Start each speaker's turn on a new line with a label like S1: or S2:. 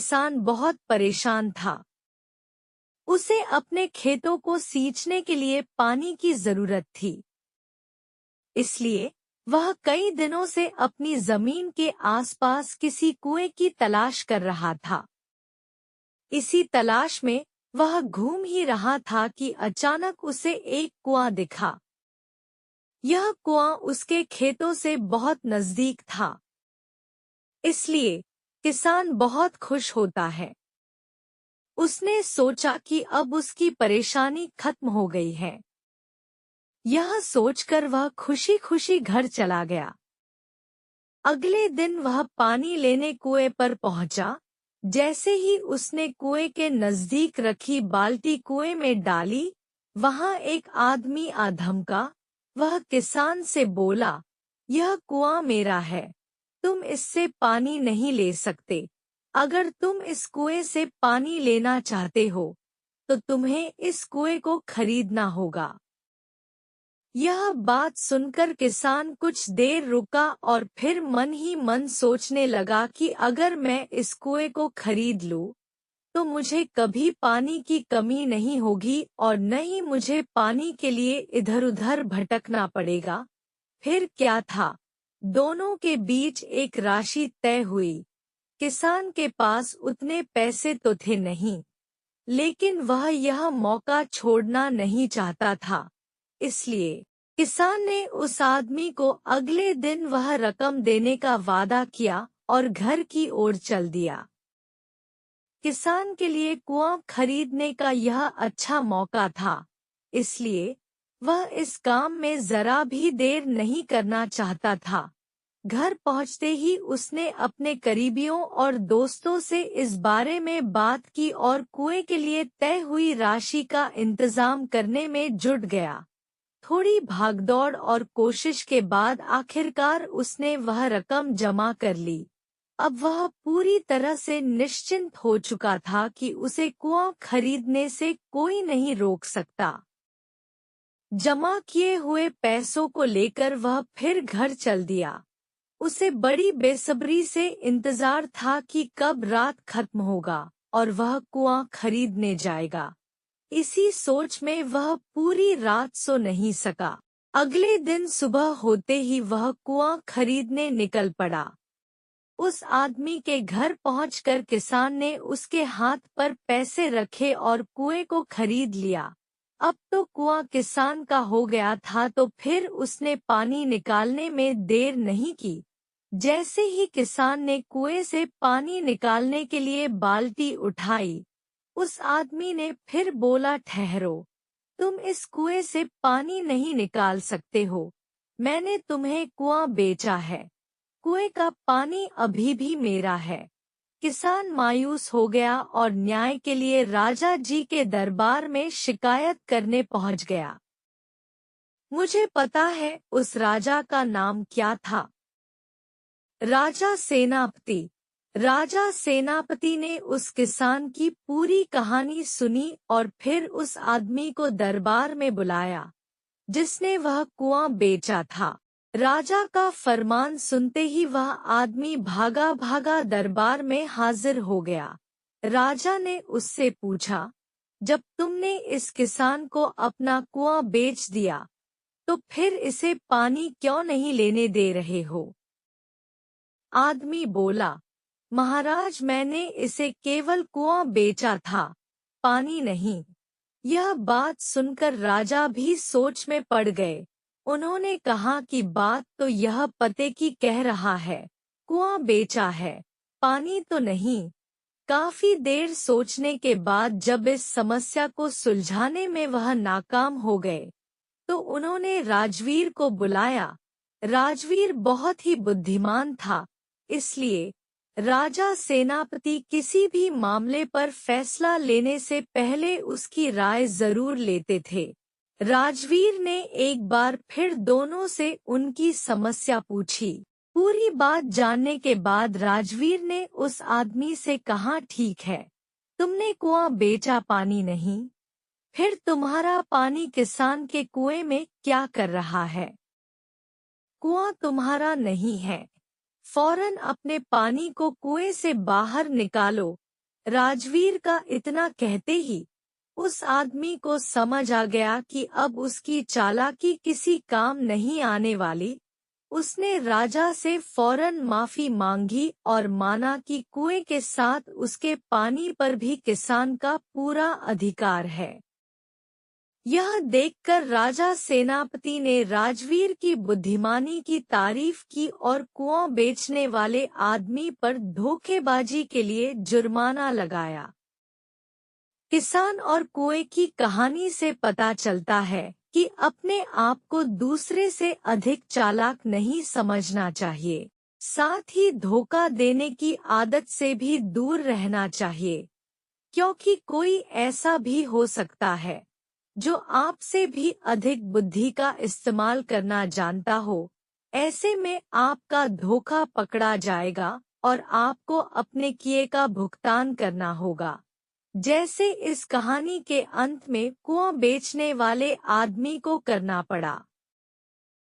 S1: किसान बहुत परेशान था। उसे अपने खेतों को सींचने के लिए पानी की जरूरत थी। इसलिए वह कई दिनों से अपनी जमीन के आसपास किसी कुएं की तलाश कर रहा था। इसी तलाश में वह घूम ही रहा था कि अचानक उसे एक कुआं दिखा। यह कुआं उसके खेतों से बहुत नजदीक था। इसलिए किसान बहुत खुश होता है। उसने सोचा कि अब उसकी परेशानी खत्म हो गई है। यह सोचकर वह खुशी खुशी घर चला गया। अगले दिन वह पानी लेने कुएं पर पहुंचा। जैसे ही उसने कुएं के नजदीक रखी बाल्टी कुएं में डाली, वहां एक आदमी आ धमका। वह किसान से बोला, यह कुआं मेरा है, तुम इससे पानी नहीं ले सकते। अगर तुम इस कुएं से पानी लेना चाहते हो, तो तुम्हें इस कुएं को खरीदना होगा। यह बात सुनकर किसान कुछ देर रुका और फिर मन ही मन सोचने लगा कि अगर मैं इस कुएं को खरीद लूं, तो मुझे कभी पानी की कमी नहीं होगी और न ही मुझे पानी के लिए इधर-उधर भटकना पड़ेगा। फिर क्या था, दोनों के बीच एक राशि तय हुई। किसान के पास उतने पैसे तो थे नहीं, लेकिन वह यह मौका छोड़ना नहीं चाहता था। इसलिए किसान ने उस आदमी को अगले दिन वह रकम देने का वादा किया और घर की ओर चल दिया। किसान के लिए कुआं खरीदने का यह अच्छा मौका था, इसलिए वह इस काम में जरा भी देर नहीं करना चाहता था। घर पहुंचते ही उसने अपने करीबियों और दोस्तों से इस बारे में बात की और कुएं के लिए तय हुई राशि का इंतजाम करने में जुट गया। थोड़ी भागदौड़ और कोशिश के बाद आखिरकार उसने वह रकम जमा कर ली। अब वह पूरी तरह से निश्चिंत हो चुका था कि उसे कुआं खरीदने से कोई नहीं रोक सकता। जमा किए हुए पैसों को लेकर वह फिर घर चल दिया। उसे बड़ी बेसब्री से इंतजार था कि कब रात खत्म होगा और वह कुआं खरीदने जाएगा। इसी सोच में वह पूरी रात सो नहीं सका। अगले दिन सुबह होते ही वह कुआं खरीदने निकल पड़ा। उस आदमी के घर पहुंचकर किसान ने उसके हाथ पर पैसे रखे और कुएं को खरीद लिया। अब तो कुआं किसान का हो गया था, तो फिर उसने पानी निकालने में देर नहीं की। जैसे ही किसान ने कुएं से पानी निकालने के लिए बाल्टी उठाई, उस आदमी ने फिर बोला, ठहरो, तुम इस कुएं से पानी नहीं निकाल सकते हो। मैंने तुम्हें कुआं बेचा है, कुएं का पानी अभी भी मेरा है। किसान मायूस हो गया और न्याय के लिए राजा जी के दरबार में शिकायत करने पहुंच गया। मुझे पता है उस राजा का नाम क्या था, राजा सेनापति। राजा सेनापति ने उस किसान की पूरी कहानी सुनी और फिर उस आदमी को दरबार में बुलाया जिसने वह कुआं बेचा था। राजा का फरमान सुनते ही वह आदमी भागा भागा दरबार में हाजिर हो गया। राजा ने उससे पूछा, जब तुमने इस किसान को अपना कुआं बेच दिया, तो फिर इसे पानी क्यों नहीं लेने दे रहे हो? आदमी बोला, महाराज, मैंने इसे केवल कुआं बेचा था, पानी नहीं। यह बात सुनकर राजा भी सोच में पड़ गए। उन्होंने कहा कि बात तो यह पते की कह रहा है, कुआं बेचा है, पानी तो नहीं। काफी देर सोचने के बाद जब इस समस्या को सुलझाने में वह नाकाम हो गए, तो उन्होंने राजवीर को बुलाया। राजवीर बहुत ही बुद्धिमान था, इसलिए राजा सेनापति किसी भी मामले पर फैसला लेने से पहले उसकी राय जरूर लेते थे। राजवीर ने एक बार फिर दोनों से उनकी समस्या पूछी। पूरी बात जानने के बाद राजवीर ने उस आदमी से कहा, ठीक है, तुमने कुआं बेचा, पानी नहीं, फिर तुम्हारा पानी किसान के कुएं में क्या कर रहा है? कुआं तुम्हारा नहीं है, फौरन अपने पानी को कुएं से बाहर निकालो, राजवीर का इतना कहते ही उस आदमी को समझ आ गया कि अब उसकी चालाकी किसी काम नहीं आने वाली। उसने राजा से फौरन माफी मांगी और माना कि कुएं के साथ उसके पानी पर भी किसान का पूरा अधिकार है। यह देखकर राजा सेनापति ने राजवीर की बुद्धिमानी की तारीफ की और कुआं बेचने वाले आदमी पर धोखेबाजी के लिए जुर्माना लगाया। किसान और कुएं की कहानी से पता चलता है कि अपने आप को दूसरे से अधिक चालाक नहीं समझना चाहिए। साथ ही धोखा देने की आदत से भी दूर रहना चाहिए, क्योंकि कोई ऐसा भी हो सकता है जो आपसे भी अधिक बुद्धि का इस्तेमाल करना जानता हो। ऐसे में आपका धोखा पकड़ा जाएगा और आपको अपने किए का भुगतान करना होगा, जैसे इस कहानी के अंत में कुआं बेचने वाले आदमी को करना पड़ा।